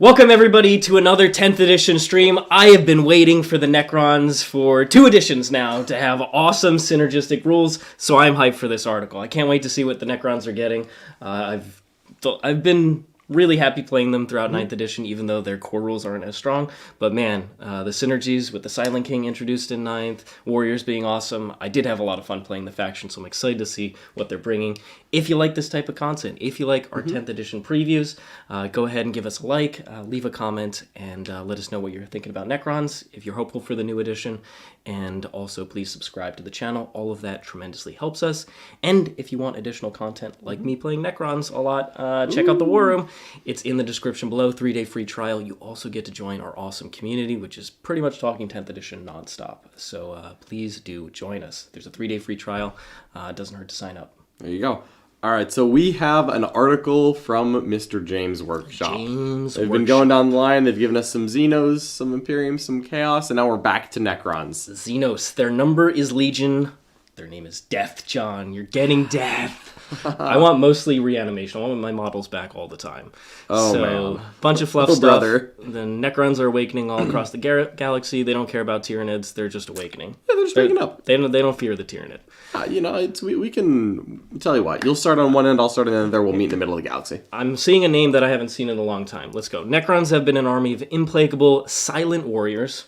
Welcome everybody to another 10th edition stream. I have been waiting for the Necrons for 2 editions now to have awesome synergistic rules, so I'm hyped for this article. I can't wait to see what the Necrons are getting. I've been really happy playing them throughout 9th edition, even though their core rules aren't as strong. But man, the synergies with the Silent King introduced in 9th, Warriors being awesome. I did have a lot of fun playing the faction, so I'm excited to see what they're bringing. If you like this type of content, if you like our 10th edition previews, go ahead and give us a like, leave a comment, and let us know what you're thinking about Necrons, if you're hopeful for the new edition, and also please subscribe to the channel. All of that tremendously helps us. And if you want additional content like me playing Necrons a lot, check out the War Room. It's in the description below, 3-day free trial. You also get to join our awesome community, which is pretty much talking 10th edition nonstop. So please do join us. There's a 3-day free trial. It doesn't hurt to sign up. There you go. All right, so we have an article from Mr. James' workshop. They've been going down the line. They've given us some Xenos, some Imperium, some Chaos, and now we're back to Necrons. Xenos, their number is Legion. Their name is Death, John. You're getting death. I want mostly reanimation. I want my models back all the time. Oh, so, man. Bunch of fluff Little stuff. brother. The Necrons are awakening all across the galaxy. They don't care about Tyranids. They're just awakening. Yeah, they're just waking up. They don't fear the Tyranid. We can tell you what. You'll start on one end, I'll start on the other. We'll meet in the middle of the galaxy. I'm seeing a name that I haven't seen in a long time. Let's go. Necrons have been an army of implacable, silent warriors,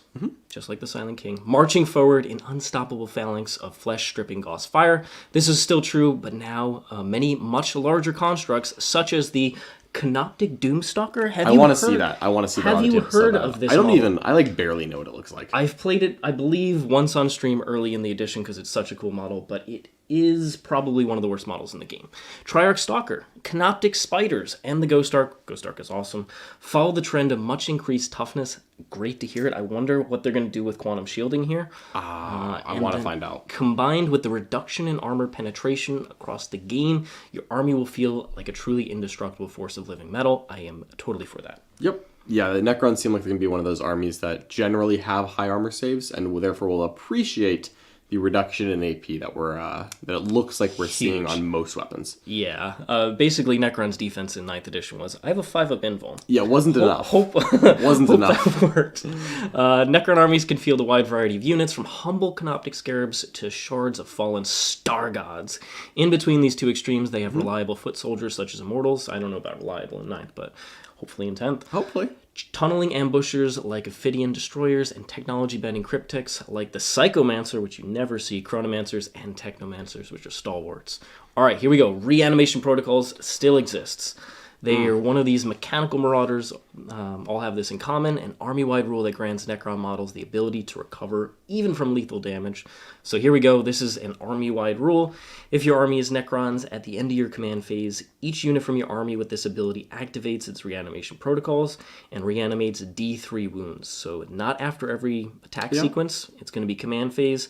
just like the Silent King, marching forward in unstoppable phalanx of flesh-stripping Gauss fire. This is still true, but now many much larger constructs, such as the Canoptic Doomstalker. I want to see that. Have you heard of this model? I barely know what it looks like. I've played it, I believe, once on stream early in the edition because it's such a cool model, but it is probably one of the worst models in the game. Triarch Stalker, Canoptic Spiders, and the Ghost Ark. Ghost Ark is awesome. Follow the trend of much increased toughness. Great to hear it. I wonder what they're going to do with quantum shielding here. I want to find out. Combined with the reduction in armor penetration across the game, your army will feel like a truly indestructible force of living metal. I am totally for that. Yep. Yeah, the Necrons seem like they're going to be one of those armies that generally have high armor saves and will therefore will appreciate the reduction in AP that it looks like we're seeing on most weapons. Yeah. Basically, Necron's defense in 9th edition was, I have a 5-up invuln. Yeah, it wasn't enough. Wasn't enough. That worked. Necron armies can field a wide variety of units, from humble Canoptic Scarabs to shards of fallen star gods. In between these two extremes, they have reliable foot soldiers such as Immortals. I don't know about reliable in 9th, but hopefully in 10th. Hopefully. Tunneling ambushers like Ophidian Destroyers, and technology-bending cryptics like the Psychomancer, which you never see, Chronomancers, and Technomancers, which are stalwarts. All right, here we go. Reanimation Protocols still exists. They are one of these mechanical marauders, all have this in common, an army-wide rule that grants Necron models the ability to recover even from lethal damage. So here we go, this is an army-wide rule. If your army is Necrons, at the end of your command phase, each unit from your army with this ability activates its reanimation protocols and reanimates D3 wounds. So not after every attack sequence, it's going to be command phase,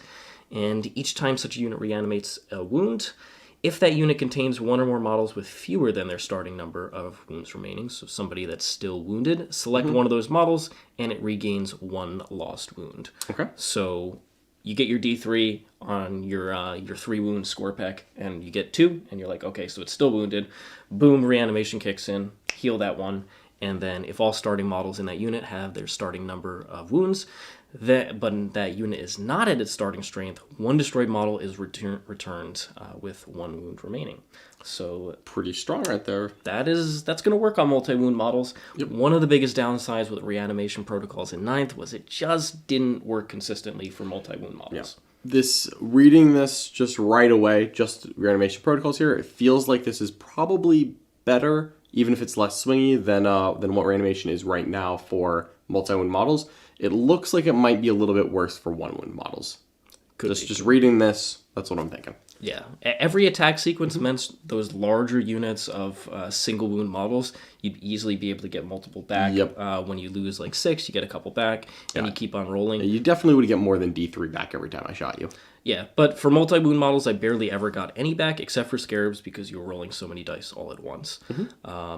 and each time such a unit reanimates a wound, if that unit contains one or more models with fewer than their starting number of wounds remaining, so somebody that's still wounded, select one of those models, and it regains 1 lost wound. Okay. So you get your D3 on your 3 wound score pack, and you get 2, and you're like, okay, so it's still wounded. Boom, reanimation kicks in, heal that 1, and then if all starting models in that unit have their starting number of wounds, but that unit is not at its starting strength, 1 destroyed model is returned with 1 wound remaining. So pretty strong right there. That's going to work on multi-wound models. Yep. One of the biggest downsides with reanimation protocols in 9th was it just didn't work consistently for multi-wound models. Yeah. Reading this just right away, just reanimation protocols here, it feels like this is probably better, even if it's less swingy than what reanimation is right now for multi-wound models. It looks like it might be a little bit worse for 1-wound models. Just reading this, that's what I'm thinking. Yeah. Every attack sequence meant those larger units of single wound models, you'd easily be able to get multiple back. Yep. When you lose like 6, you get a couple back, and you keep on rolling. You definitely would get more than D3 back every time I shot you. Yeah, but for multi-wound models, I barely ever got any back, except for Scarabs, because you were rolling so many dice all at once.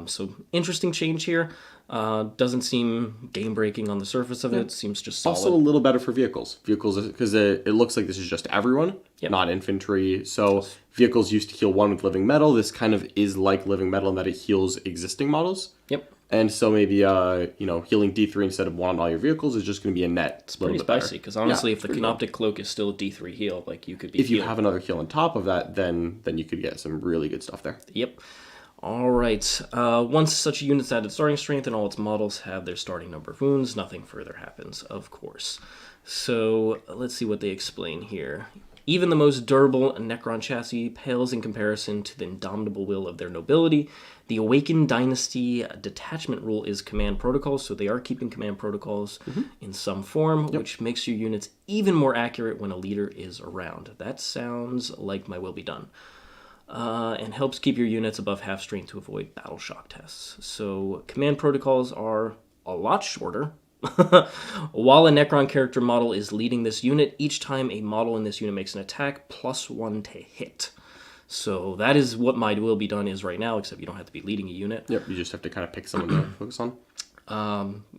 So interesting change here. Doesn't seem game-breaking on the surface of it. Seems just solid. Also a little better for vehicles. Vehicles, because it looks like this is just everyone, not infantry. So vehicles used to heal 1 with living metal. This kind of is like living metal in that it heals existing models. Yep. And so maybe, healing D3 instead of 1 on all your vehicles is just going to be a net. It's pretty spicy, because honestly, if the Canoptic Cloak is still a D3 heal, like, you could be If you have another heal on top of that, then you could get some really good stuff there. Yep. All right. Once such a unit's added starting strength and all its models have their starting number of wounds, nothing further happens, of course. So let's see what they explain here. Even the most durable Necron chassis pales in comparison to the indomitable will of their nobility. The Awakened Dynasty detachment rule is command protocols, so they are keeping command protocols in some form, which makes your units even more accurate when a leader is around. That sounds like my will be done. And helps keep your units above half strength to avoid battle shock tests. So command protocols are a lot shorter. While a Necron character model is leading this unit, each time a model in this unit makes an attack, +1 to hit. So that is what my will be done is right now, except you don't have to be leading a unit. Yep, you just have to kind of pick someone to focus on.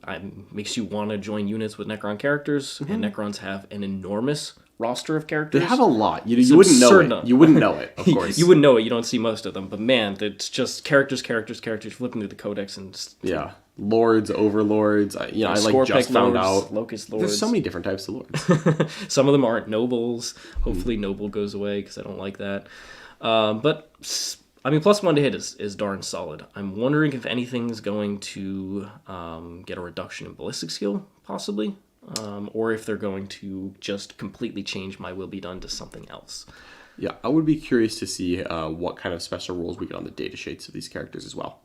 It makes you want to join units with Necron characters, and Necrons have an enormous roster of characters. They have a lot. You wouldn't know it. You wouldn't know it, of course. You wouldn't know it. You don't see most of them. But man, it's just characters, flipping through the codex and just... Yeah. Lords, overlords. I just found out. Locust lords. There's so many different types of lords. Some of them aren't nobles. Hopefully noble goes away because I don't like that. But, I mean, +1 to hit is darn solid. I'm wondering if anything's going to get a reduction in ballistic skill, possibly. Or if they're going to just completely change my will be done to something else. Yeah, I would be curious to see what kind of special rules we get on the data sheets of these characters as well.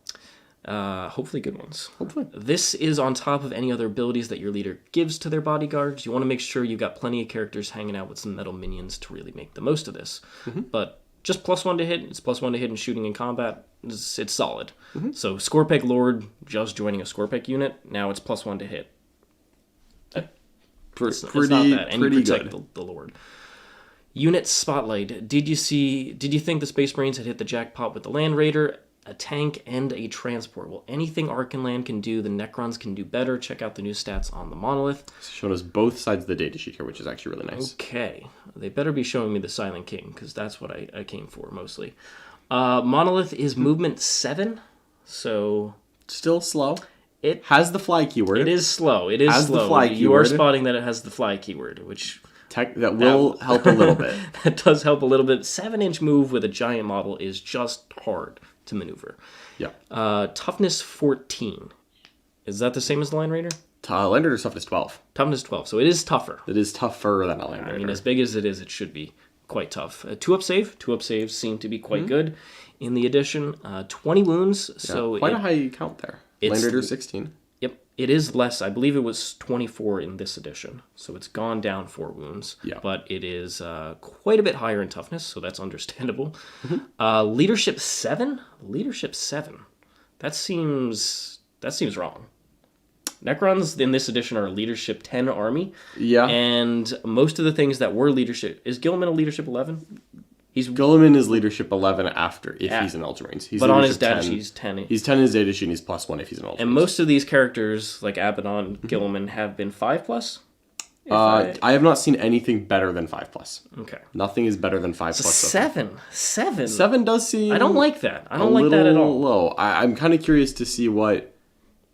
Hopefully good ones. Hopefully. This is on top of any other abilities that your leader gives to their bodyguards. You want to make sure you've got plenty of characters hanging out with some metal minions to really make the most of this. But just +1 to hit. It's +1 to hit in shooting and combat. It's solid. So Scorpec Lord just joining a Scorpec unit. Now it's +1 to hit. It's not bad. And you protect the Lord. Unit Spotlight. Did you think the Space Marines had hit the jackpot with the Land Raider, a tank, and a transport? Well, anything Archenland can do, the Necrons can do better. Check out the new stats on the Monolith. It's showing us both sides of the data sheet here, which is actually really nice. Okay. They better be showing me the Silent King, because that's what I came for, mostly. Monolith is movement 7, so... Still slow. It has the fly keyword. It is slow. It is has slow. The fly you keyword. are spotting that it has the fly keyword, which... that will help a little bit. That does help a little bit. 7-inch move with a giant model is just hard to maneuver. Yeah. Toughness 14. Is that the same as the Land Raider? Land Raider's toughness 12. Toughness 12, so it is tougher. It is tougher than a Land Raider. I mean, as big as it is, it should be quite tough. 2-up save. 2-up saves seem to be quite good in the edition. 20 wounds, so... Quite a high count there. Land Raider 16. Yep, it is less. I believe it was 24 in this edition, so it's gone down 4 wounds. Yeah. But it is quite a bit higher in toughness, so that's understandable. Leadership 7? Leadership 7. That seems wrong. Necrons in this edition are a leadership 10 army. Yeah. And most of the things that were leadership... Is Gilliman a leadership 11? Gilliman is leadership 11 if he's an Ultramarines. But on his data sheet, he's 10. He's 10 in his data sheet, and he's +1 if he's an Ultramarines. And most of these characters, like Abaddon, Gilliman, have been 5+? I have not seen anything better than 5+. Okay. Nothing is better than 5+. So 7. 7 does seem... I don't like that. I don't like that at all. Low. I'm kind of curious to see what...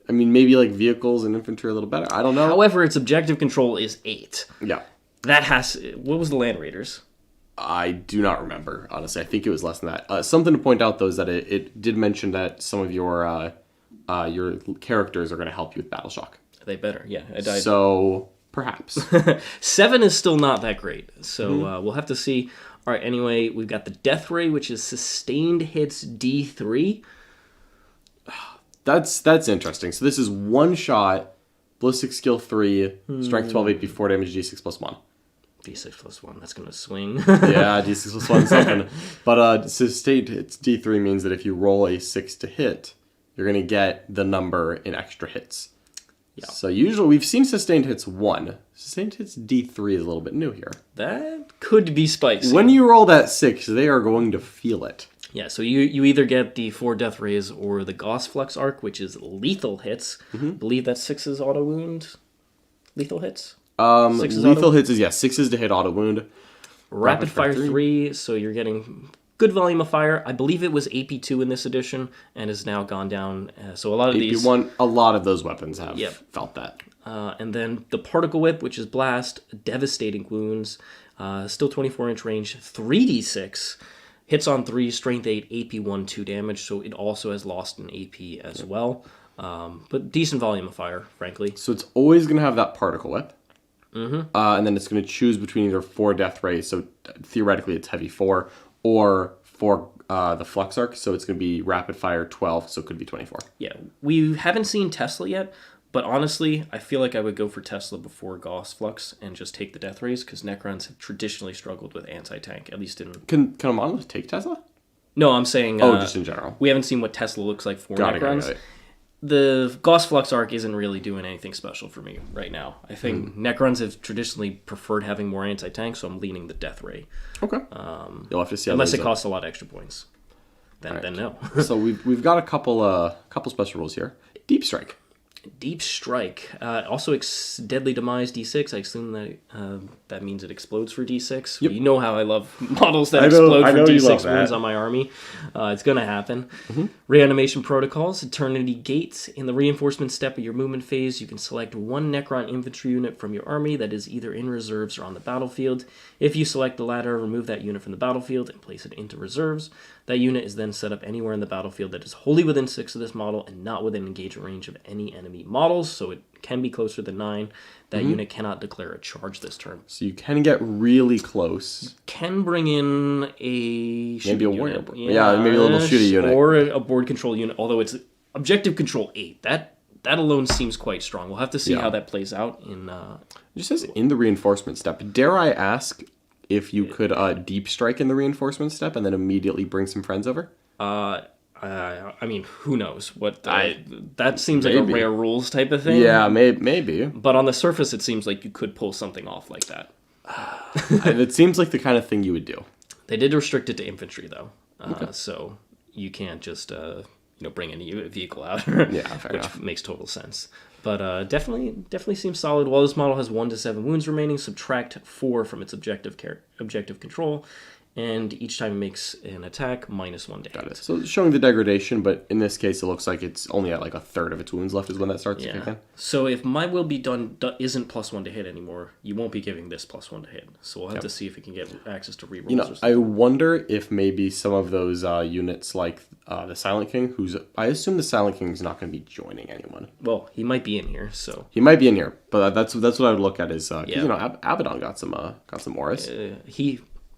I mean, maybe like vehicles and infantry are a little better. I don't know. However, its objective control is 8. Yeah. That has... What was the Land Raiders? I do not remember, honestly. I think it was less than that. Something to point out, though, is that it did mention that some of your characters are going to help you with Battle Shock. They better, yeah. So, perhaps. 7 is still not that great, so we'll have to see. All right, anyway, we've got the Death Ray, which is sustained hits D3. That's interesting. So this is one shot, ballistic skill 3, strength 12, 8, B4 damage, D6 +1. D6 +1, that's going to swing. Yeah, D6 +1 something. But sustained hits D3 means that if you roll a 6 to hit, you're going to get the number in extra hits. Yeah. So usually we've seen sustained hits 1. Sustained hits D3 is a little bit new here. That could be spicy. When you roll that 6, they are going to feel it. Yeah, so you either get the 4 Death Rays or the Gauss Flux Arc, which is lethal hits. I believe that's 6's auto wound. Lethal hits? Lethal hits is, 6 is to hit auto wound. Rapid Fire 3, so you're getting good volume of fire. I believe it was AP2 in this edition and has now gone down. So a lot of these... AP1, a lot of those weapons have felt that. And then the Particle Whip, which is Blast, Devastating Wounds, still 24-inch range, 3d6, hits on 3, Strength 8, AP1, 2 damage, so it also has lost an AP as well. But decent volume of fire, frankly. So it's always going to have that Particle Whip. And then it's going to choose between either 4 Death Rays, so theoretically it's heavy 4, or 4 the Flux Arc, so it's going to be Rapid Fire 12, so it could be 24. Yeah, we haven't seen Tesla yet, but honestly, I feel like I would go for Tesla before Gauss Flux and just take the Death Rays, because Necrons have traditionally struggled with anti-tank, at least in... Can a Monolith take Tesla? No, I'm saying... just in general. We haven't seen what Tesla looks like for Necrons. Got it. The Gauss Flux Arc isn't really doing anything special for me right now. I think Necrons have traditionally preferred having more anti-tank, so I'm leaning the Death Ray. Okay. You'll have to see how unless it costs a lot of extra points. Then no. So we've got a couple special rules here. Deep Strike. Deep Strike. Also, Deadly Demise D6. I assume that that means it explodes for D6. Yep. You know how I love models that explode for D6 wounds on my army. It's going to happen. Reanimation Protocols. Eternity Gates. In the reinforcement step of your movement phase, you can select one Necron infantry unit from your army that is either in reserves or on the battlefield. If you select the latter, remove that unit from the battlefield and place it into reserves. That unit is then set up anywhere in the battlefield that is wholly within 6 of this model and not within engagement range of any enemy models, so it can be closer than 9. That unit cannot declare a charge this turn. So you can get really close. Can bring in a maybe a warrior. Yeah, maybe a little shooter unit. Or a board control unit, although it's objective control 8. That alone seems quite strong. We'll have to see how that plays out in... It just says in the reinforcement step. Dare I ask if you could deep strike in the reinforcement step and then immediately bring some friends over? I mean, who knows? That seems like a rare rules type of thing. Yeah, maybe. But on the surface, it seems like you could pull something off like that. It seems like the kind of thing you would do. They did restrict it to infantry, though. So you can't just bring any vehicle out. Yeah, fair which enough. Makes total sense. But definitely seems solid. While this model has 1 to 7 wounds remaining, subtract 4 from its objective control, and each time it makes an attack, -1 to hit. Got it. So it's showing the degradation, but in this case, it looks like it's only at like a third of its wounds left is when that starts to kick in. So if My Will Be Done isn't +1 to hit anymore, you won't be giving this +1 to hit. So we'll have to see if it can get access to rerolls. Or something. I wonder if maybe some of those units like the Silent King, I assume the Silent King is not going to be joining anyone. Well, he might be in here, so he might be in here, but that's what I would look at is Abaddon got some auras.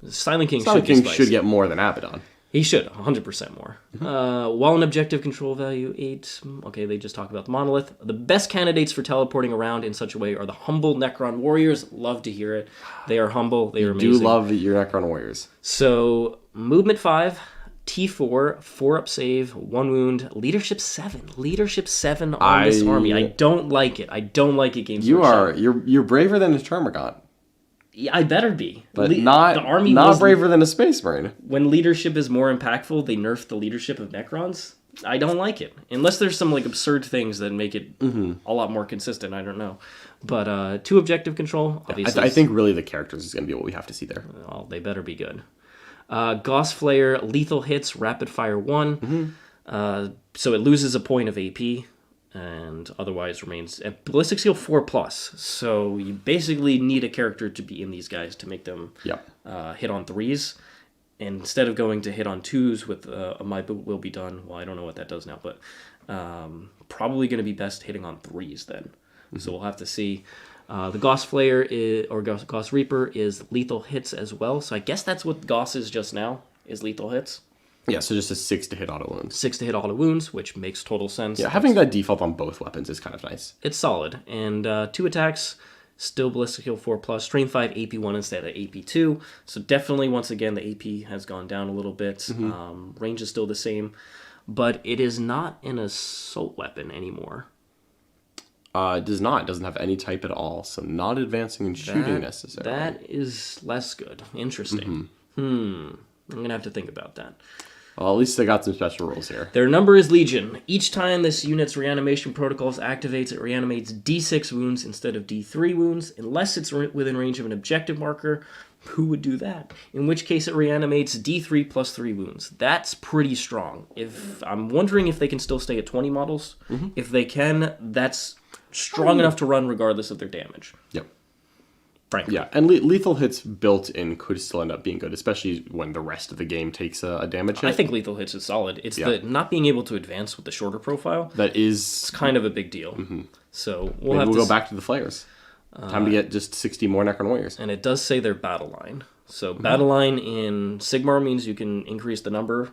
Silent King should get more than Abaddon. He should, 100% more. While an objective control value 8, okay, they just talk about the Monolith. The best candidates for teleporting around in such a way are the humble Necron Warriors. Love to hear it. They are humble. They are amazing. Do love your Necron Warriors. So, movement 5, T4, 4-up save, 1 wound, leadership 7. Leadership 7 on this army. I don't like it. Games Workshop. You're braver than a Termagant. Yeah, I better be. But not braver than a Space Marine. When leadership is more impactful, they nerf the leadership of Necrons. I don't like it. Unless there's some absurd things that make it a lot more consistent. I don't know. But 2 objective control, obviously. I think really the characters is going to be what we have to see there. Well, they better be good. Gauss Flare, lethal hits, rapid fire 1. So it loses a point of AP. And otherwise remains at Ballistic Skill 4+. So you basically need a character to be in these guys to make them hit on 3s. And instead of going to hit on 2s with My Will Be Done, well, I don't know what that does now, but probably going to be best hitting on 3s then. So we'll have to see. The Gauss Flare or Gauss Reaper is lethal hits as well. So I guess that's what Gauss is just now, is lethal hits. Yeah, so just a 6 to hit auto wounds. 6 to hit auto wounds, which makes total sense. Yeah, having that default on both weapons is kind of nice. It's solid. And 2 attacks, still Ballistic Skill 4+, Strength 5, AP1 instead of AP2. So definitely, once again, the AP has gone down a little bit. Range is still the same. But it is not an assault weapon anymore. It does not. It doesn't have any type at all. So not advancing and shooting necessarily. That is less good. Interesting. I'm going to have to think about that. Well, at least they got some special rules here. Their number is Legion. Each time this unit's Reanimation Protocols activates, it reanimates D6 wounds instead of D3 wounds, unless it's within range of an objective marker. Who would do that? In which case it reanimates D3 plus 3 wounds. That's pretty strong. I'm wondering if they can still stay at 20 models. If they can, that's strong enough to run regardless of their damage. Yep. Frankly. Yeah, and lethal hits built in could still end up being good, especially when the rest of the game takes a damage hit. I think lethal hits is solid. It's the not being able to advance with the shorter profile. That is... It's kind of a big deal. So we'll go back to the flares. Time to get just 60 more Necron Warriors. And it does say their battle line. So battle line in Sigmar means you can increase the number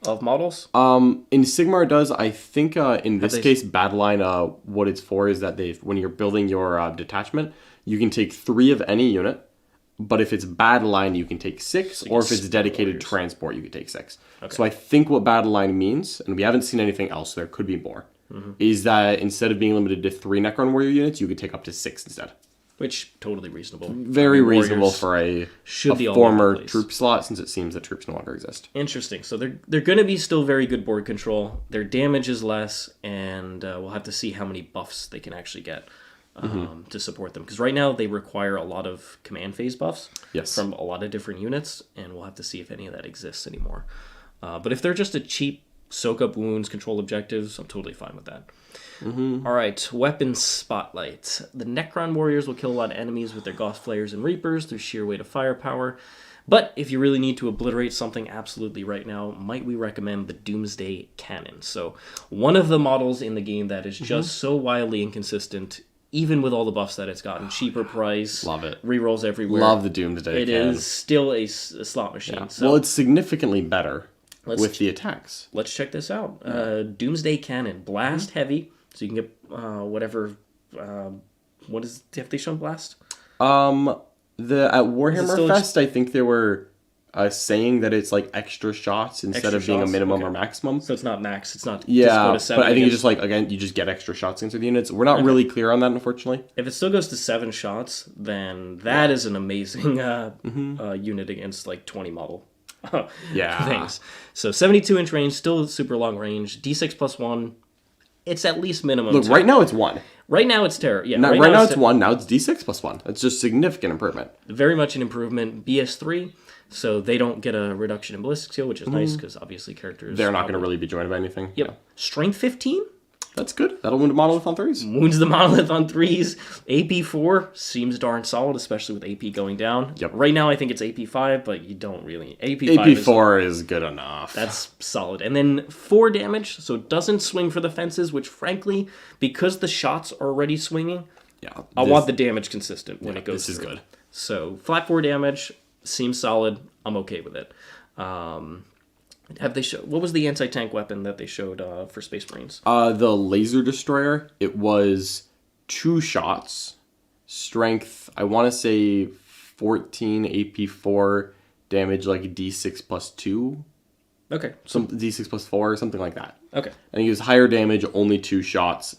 of models. In Sigmar it does. I think in this case, battle line, what it's for is that when you're building your detachment, you can take 3 of any unit. But if it's battle line, you can take 6. Or if it's dedicated transport, you can take 6. Okay. So I think what battle line means, and we haven't seen anything else, so there could be more, is that instead of being limited to 3 Necron Warrior units, you could take up to 6 instead. Which, totally reasonable. Very reasonable for a former troop slot, since it seems that troops no longer exist. Interesting. So they're going to be still very good board control. Their damage is less, and we'll have to see how many buffs they can actually get to support them. Because right now they require a lot of command phase buffs from a lot of different units, and we'll have to see if any of that exists anymore. But if they're just a cheap soak up wounds, control objectives, I'm totally fine with that. All right, weapon spotlight. The Necron Warriors will kill a lot of enemies with their Goth Flayers and Reapers through sheer weight of firepower. But if you really need to obliterate something absolutely right now, might we recommend the Doomsday Cannon? So one of the models in the game that is just so wildly inconsistent, even with all the buffs that it's gotten. Cheaper price. Love it. Rerolls everywhere. Love the Doomsday Cannon. It is still a slot machine. Yeah. So well, it's significantly better with the attacks. Let's check this out. Doomsday Cannon. Blast heavy. So you can get whatever... what is... Have they shown blast? At Warhammer Fest, I think they were saying that it's like extra shots instead of being a minimum or maximum. So it's not max. It's not just go to 7. But I think it's just like, again, you just get extra shots into the units. We're not really clear on that, unfortunately. If it still goes to 7 shots, then that is an amazing unit against like 20 model things. So 72-inch range, still super long range. D6 plus 1. It's at least minimum. Look, right now it's 1. Right now it's terror. Yeah. Right now it's 1. Now it's D6 plus 1. That's just significant improvement. Very much an improvement. BS3, so they don't get a reduction in ballistic skill, which is nice because obviously characters... They're not going to really be joined by anything. Yep. Yeah. Strength 15? That's good. That'll wound a Monolith on 3s. Wounds the Monolith on 3s. AP 4 seems darn solid, especially with AP going down. Yep. Right now I think it's AP 5, but you don't really... AP 4 is good enough. That's solid. And then 4 damage, so it doesn't swing for the fences, which frankly, because the shots are already swinging, I want the damage consistent when it goes through. This is good. So flat 4 damage seems solid. I'm okay with it. Have they show? What was the anti-tank weapon that they showed for Space Marines? The Laser Destroyer. It was 2 shots, strength. I want to say 14 AP 4 damage, like D6 plus 2. Okay. Some D6 plus 4 or something like that. Okay. I think it was higher damage, only 2 shots,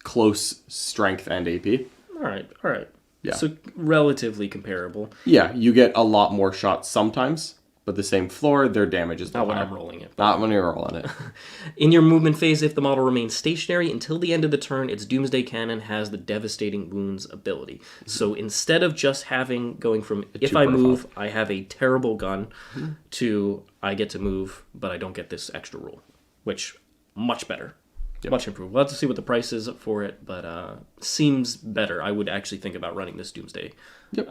close strength and AP. All right. Yeah. So relatively comparable. Yeah, you get a lot more shots sometimes. But the same floor, their damage is not when I'm rolling it. Not when you're rolling it. In your movement phase, if the model remains stationary until the end of the turn, its Doomsday Cannon has the Devastating Wounds ability. So instead of just going from if I move, I have a terrible gun, to I get to move, but I don't get this extra rule, which much better. Yep. Much improved. We'll have to see what the price is for it, but seems better. I would actually think about running this Doomsday. Yep.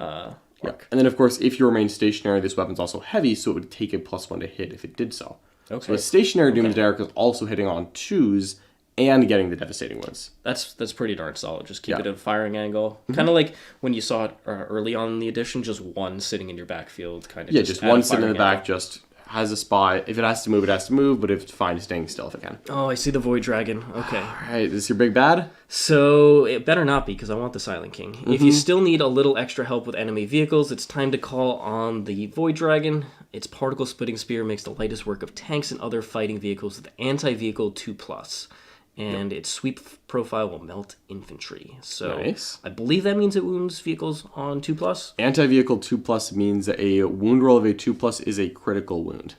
Yeah. And then, of course, if you remain stationary, this weapon's also heavy, so it would take a +1 to hit if it did so. Okay. So a stationary Doomsday Arc is also hitting on 2s and getting the Devastating Wounds. That's pretty darn solid. Just keep it at a firing angle. Kind of like when you saw it early on in the edition, just 1 sitting in your backfield. Just 1 sitting in the back, just has a spot. If it has to move, it has to move, but if it's fine, staying still if it can. Oh, I see the Void Dragon. Okay. All right, is this your big bad? So, it better not be, because I want the Silent King. If you still need a little extra help with enemy vehicles, it's time to call on the Void Dragon. Its Particle Splitting Spear makes the lightest work of tanks and other fighting vehicles with anti-vehicle 2+. And its sweep profile will melt infantry. So nice. I believe that means it wounds vehicles on 2+. Anti-vehicle 2+ means a wound roll of a 2+ is a critical wound.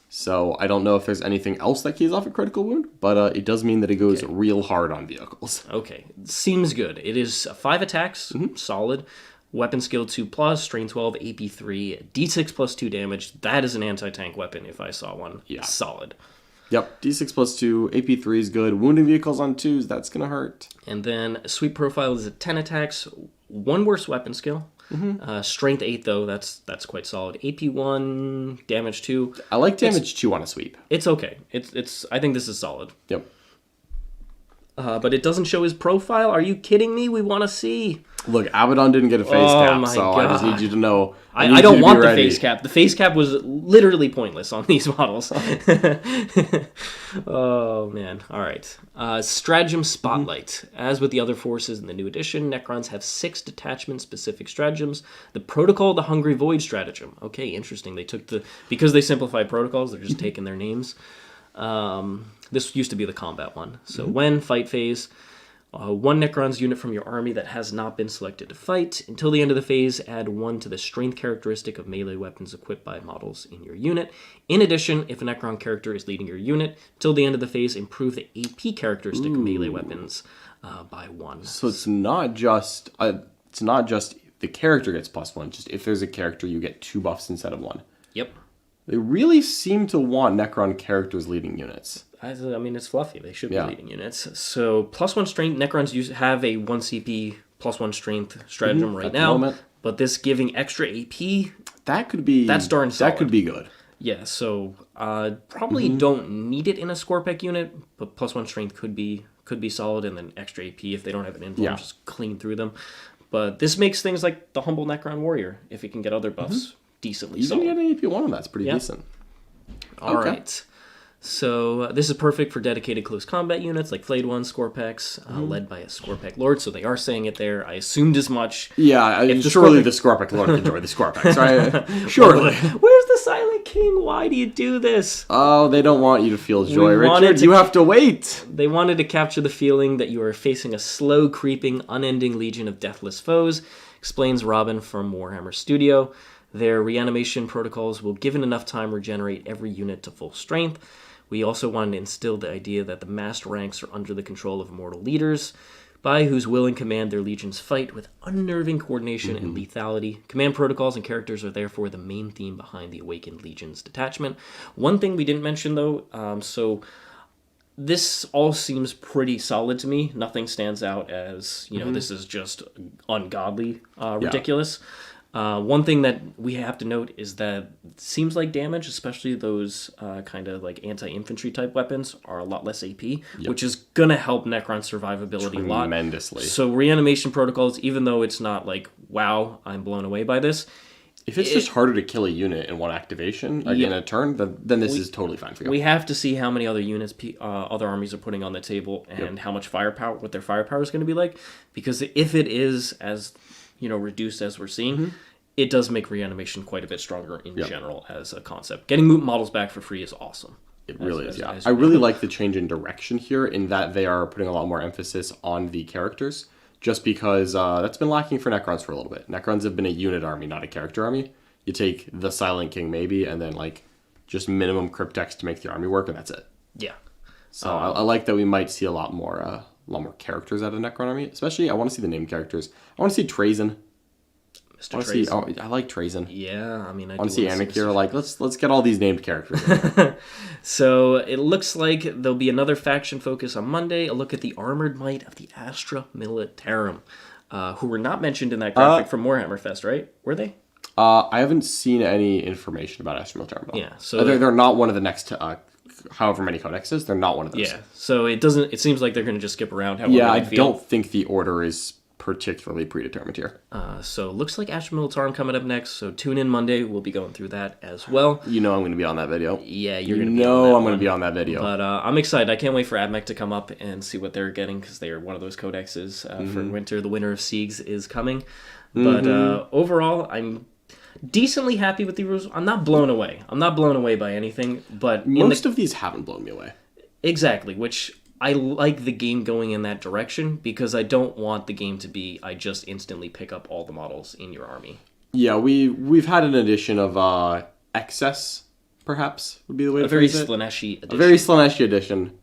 So I don't know if there's anything else that keys off a critical wound, but it does mean that it goes real hard on vehicles. Okay, seems good. It is 5 attacks, solid. Weapon skill 2+, strain 12, AP 3, D6 plus 2 damage. That is an anti-tank weapon if I saw one. Yeah. Solid. Yep, D6 plus 2, AP 3 is good. Wounding vehicles on 2s, that's going to hurt. And then sweep profile is at 10 attacks, 1 worse weapon skill. Strength 8 though, that's quite solid. AP 1, damage 2. I like damage 2 on a sweep. It's okay. It's I think this is solid. Yep. But it doesn't show his profile. Are you kidding me? We want to see. Look, Abaddon didn't get a face cap, so God. I just need you to know. I don't want the face cap. The face cap was literally pointless on these models. Oh, man. All right. Stratagem Spotlight. As with the other forces in the new edition, Necrons have 6 detachment-specific stratagems. The Protocol of the Hungry Void stratagem. Okay, interesting. They took because they simplified protocols, they're just taking their names. This used to be the combat one. So when fight phase, one Necron's unit from your army that has not been selected to fight. Until the end of the phase, add 1 to the strength characteristic of melee weapons equipped by models in your unit. In addition, if a Necron character is leading your unit, till the end of the phase, improve the AP characteristic of melee weapons by 1. So it's not just the character gets +1. Just if there's a character, you get 2 buffs instead of 1. Yep. They really seem to want Necron characters leading units. I mean, it's fluffy. They should be leading units. So, +1 strength. Necrons have a 1 CP +1 strength stratagem right now. But this giving extra AP, that's darn solid. That could be good. Yeah, so probably don't need it in a Scorpec unit, but +1 strength could be solid, and then extra AP if they don't have an influence, just clean through them. But this makes things like the humble Necron Warrior, if he can get other buffs, decently solid. Even getting AP1 on that's pretty decent. All right. So this is perfect for dedicated close combat units like Flayed Ones, Scorpex, led by a Scorpec Lord. So they are saying it there. I assumed as much. Yeah, surely the Scorpec Lord can enjoy the Scorpex, right? Surely. Where's the Silent King? Why do you do this? Oh, they don't want you to feel joy, Richard. You have to wait. They wanted to capture the feeling that you are facing a slow, creeping, unending legion of deathless foes, explains Robin from Warhammer Studio. Their reanimation protocols will, given enough time, regenerate every unit to full strength. We also wanted to instill the idea that the massed ranks are under the control of immortal leaders, by whose will and command their legions fight with unnerving coordination and lethality. Command protocols and characters are therefore the main theme behind the Awakened Legion's detachment. One thing we didn't mention, though, so this all seems pretty solid to me. Nothing stands out as, this is just ungodly, ridiculous. One thing that we have to note is that it seems like damage, especially those kind of like anti-infantry type weapons, are a lot less AP, which is going to help Necron survivability a lot. Tremendously. So reanimation protocols, even though it's not like, wow, I'm blown away by this. If it's just harder to kill a unit in one activation, like in a turn, then this is totally fine for you. We have to see how many other units other armies are putting on the table and how much firepower, what their firepower is going to be like. Because if it is as reduced as we're seeing, it does make reanimation quite a bit stronger in general as a concept. Getting models back for free is awesome. It really is, I really like the change in direction here in that they are putting a lot more emphasis on the characters, just because that's been lacking for Necrons for a little bit. Necrons have been a unit army, not a character army. You take the Silent King maybe, and then just minimum cryptex to make the army work, and that's it. Yeah. So I like that we might see a lot more characters out of the Necron army. Especially, I want to see the named characters. I want to see Trazen. Mr. Trazen. I like Trazen. Yeah, I mean, I want to see Anarchyr. Let's get all these named characters. So it looks like there'll be another faction focus on Monday. A look at the armored might of the Astra Militarum, who were not mentioned in that graphic from Warhammer Fest, right? Were they? I haven't seen any information about Astra Militarum. Yeah, so they're not one of the next. However many codexes, they're not one of those. Yeah, so it seems like they're going to just skip around. I don't think the order is particularly predetermined here. So looks like Astra Militarum coming up next, so tune in Monday. We'll be going through that as well. I'm going to be on that video. Yeah, you're going to be on that one. I'm going to be on that video. But I'm excited. I can't wait for AdMech to come up and see what they're getting, because they are one of those codexes for winter. The Winter of Siegs is coming. But overall, I'm decently happy with the rules. I'm not blown away. I'm not blown away by anything, but most of these haven't blown me away. Exactly, which I like the game going in that direction, because I don't want the game to be I just instantly pick up all the models in your army. Yeah, we've had an edition of excess, perhaps would be the way to phrase it. Slaaneshi edition. A very Slaaneshi edition.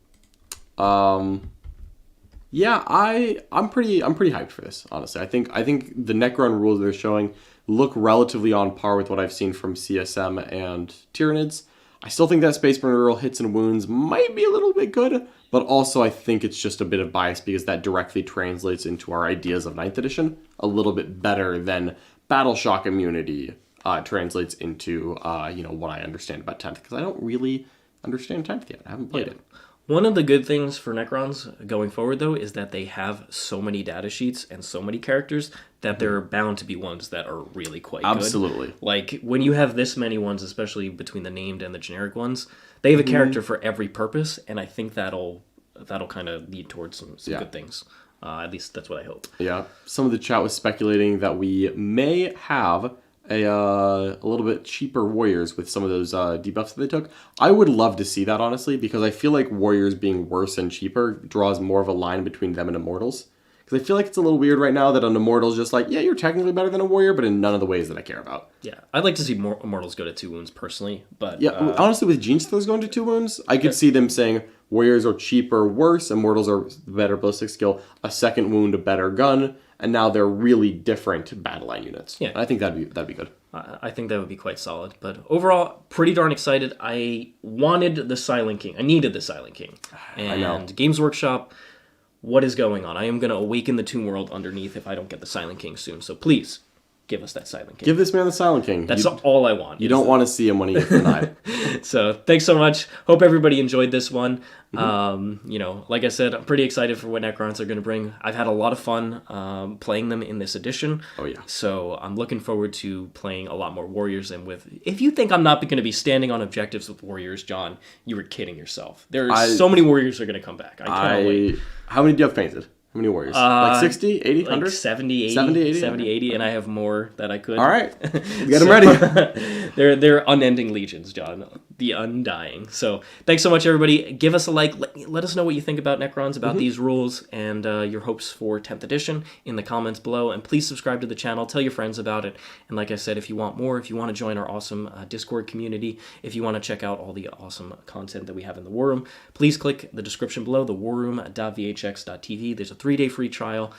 Yeah, I'm pretty hyped for this, honestly. I think the Necron rules they're showing look relatively on par with what I've seen from CSM and Tyranids. I still think that Space Marine rule hits and wounds might be a little bit good, but also I think it's just a bit of bias because that directly translates into our ideas of 9th edition a little bit better than Battle Shock immunity translates into what I understand about 10th, because I don't really understand 10th yet. I haven't played it. One of the good things for Necrons going forward, though, is that they have so many data sheets and so many characters that there are bound to be ones that are really quite good. Absolutely. Like, when you have this many ones, especially between the named and the generic ones, they have a character for every purpose, and I think that'll kind of lead towards some good things. At least that's what I hope. Yeah. Some of the chat was speculating that we may have a little bit cheaper warriors with some of those debuffs that they took. I would love to see that, honestly, because I feel like warriors being worse and cheaper draws more of a line between them and immortals. Because I feel like it's a little weird right now that an immortal's just like, yeah, you're technically better than a warrior, but in none of the ways that I care about. Yeah, I'd like to see more immortals go to 2 wounds personally, but yeah, honestly, with Gene Stealers going to 2 wounds, I could see them saying warriors are cheaper, worse, immortals are better ballistic skill, a 2nd wound, a better gun, and now they're really different battle line units. Yeah, I think that'd be good. I think that would be quite solid. But overall, pretty darn excited. I wanted the Silent King. I needed the Silent King. And I know. Games Workshop, what is going on? I am going to awaken the Tomb World underneath if I don't get the Silent King soon. So please, give us that Silent King. Give this man the Silent King. That's all I want. You don't want to see him when he gets denied. So thanks so much. Hope everybody enjoyed this one. Like I said, I'm pretty excited for what Necrons are going to bring. I've had a lot of fun playing them in this edition. Oh, yeah. So I'm looking forward to playing a lot more Warriors. And if you think I'm not going to be standing on objectives with Warriors, John, you were kidding yourself. So many Warriors are going to come back. I cannot wait. How many do you have painted? How many warriors? Like 60, 80, 100? Like 70, 80, 70, 80, 70, 80, and I have more that I could. All right. Get them ready. They're unending legions, John. The undying. So thanks so much, everybody. Give us a like. Let us know what you think about Necrons, about these rules, and your hopes for 10th edition in the comments below. And please subscribe to the channel. Tell your friends about it. And like I said, if you want more, if you want to join our awesome Discord community, if you want to check out all the awesome content that we have in the War Room, please click the description below, thewarroom.vhx.tv. There's a 3-day free trial,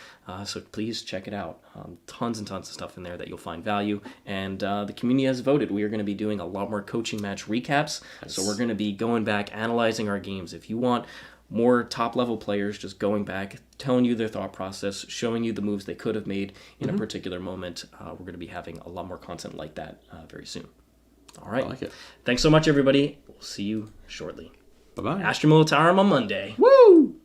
so please check it out. Tons and tons of stuff in there that you'll find value, and the community has voted. We are going to be doing a lot more coaching match recaps, so we're going to be going back, analyzing our games. If you want more top-level players just going back, telling you their thought process, showing you the moves they could have made in a particular moment, we're going to be having a lot more content like that very soon. All right. I like it. Thanks so much, everybody. We'll see you shortly. Bye-bye. Astra Militarum on Monday. Woo!